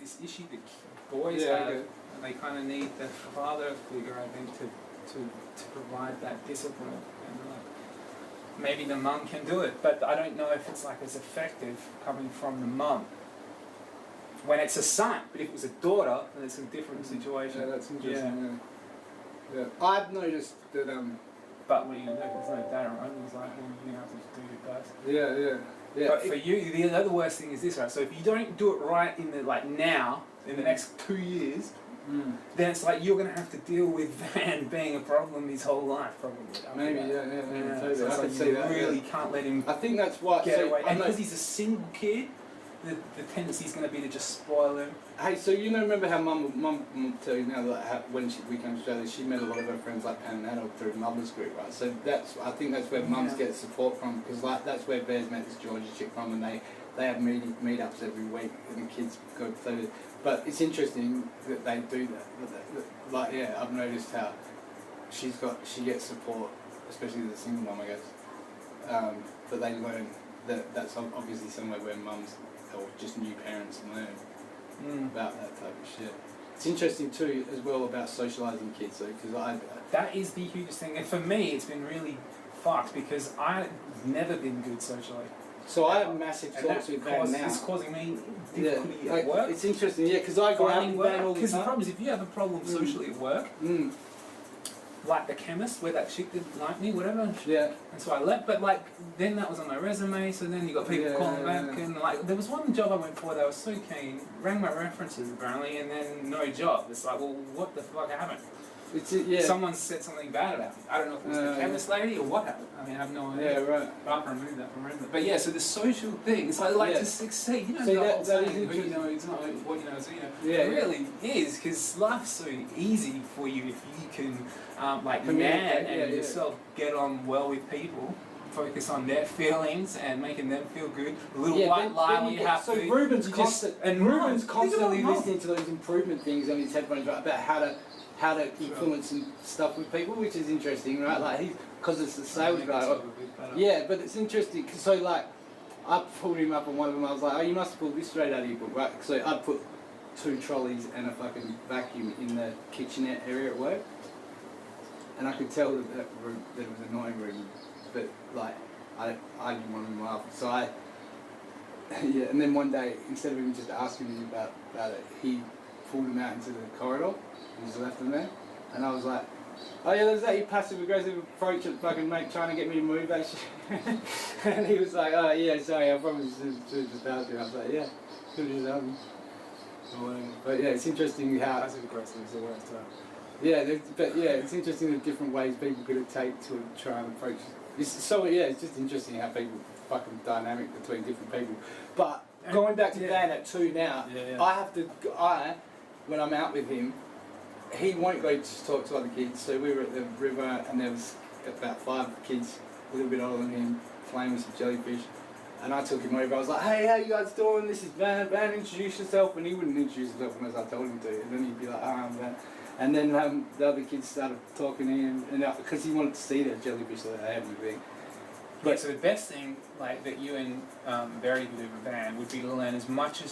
this issue that boys have, and they kind of need the father figure, I think, to provide that discipline. And maybe the mum can do it, but I don't know if it's like as effective coming from the mum. When it's a son, but if it was a daughter, then it's a different situation. Yeah, that's interesting. Yeah. I've noticed that. But what are you gonna do? There's no data, right? It's like, well, you're gonna have to do your best. Yeah. But for you, the other worst thing is this, right? So if you don't do it right in the now, in the next 2 years, then it's like you're gonna have to deal with Van being a problem his whole life, probably. Maybe, yeah. So it's like you really can't let him. I think that's what. Get away, and because he's a single kid, the tendency is going to be to just spoil him. Hey, so remember how Mum will tell you now that when we came to Australia, she met a lot of her friends like Pan and Adult through Mother's Group, right? So I think that's where mums get support from, because that's where Bears met this Georgia chick from, and they have meetups every week, and the kids go play. But it's interesting that they do that. Like, I've noticed how she gets support, especially the single mum, I guess. But they learn that's obviously somewhere where mums or just new parents learn about that type of shit. It's interesting too, as well, about socialising kids, though, because that is the hugest thing, and for me, it's been really fucked because I've never been good socially. So I have massive talks with Van now. It's causing me difficulty at work. It's interesting, because I go out with Van all the time. Because the problem is, if you have a problem socially at work, like the chemist, where that chick didn't like me, whatever. And so I left, but then that was on my resume, so then you got people calling back, and there was one job I went for that I was so keen, rang my references apparently, and then no job. It's like, well, what the fuck happened? Someone said something bad about me. I don't know if it was the chemist lady or what happened. I mean, I have no idea. Yeah, right. But I can remove that from resume. But so the social thing, it's like to succeed. You know, the whole saying, who you know is not what you know is who you know. It really is, because life's so easy for you if you can, yourself get on well with people. Focus on their feelings and making them feel good. A little white lie when you have to. So Ruben's constantly listening to those improvement things on his headphones, right, about how to influence and stuff with people, which is interesting, right? Like because it's the sales guy. Yeah, but it's interesting because I pulled him up on one of them. I was like, oh, you must pull this straight out of your book, right? So I put 2 trolleys and a fucking vacuum in the kitchenette area at work, and I could tell that it was annoying Ruben, but I didn't want him to laugh, so and then one day, instead of him just asking me about it, he pulled him out into the corridor and just left him there, and I was like, oh yeah, there's that passive aggressive approach at fucking mate trying to get me to move that shit. And he was like, oh yeah, sorry, I promise to just ask you. I was like, yeah, could have just done me. But it's interesting how passive aggressive is the worst term. It's interesting the different ways people could take to try and approach. It's just interesting how people fucking dynamic between different people. But going back to Van at 2 now, when I'm out with him, he won't go to talk to other kids. So we were at the river and there was about 5 kids a little bit older than him playing with some jellyfish. And I took him over. I was like, hey, how you guys doing? This is Van. Van, introduce yourself. And he wouldn't introduce himself unless I told him to. And then he'd be like, I'm Van. And then the other kids started talking to him, and because he wanted to see the jellyfish that they had and everything. But so the best thing that you and Barry could do with Van would be to learn as much as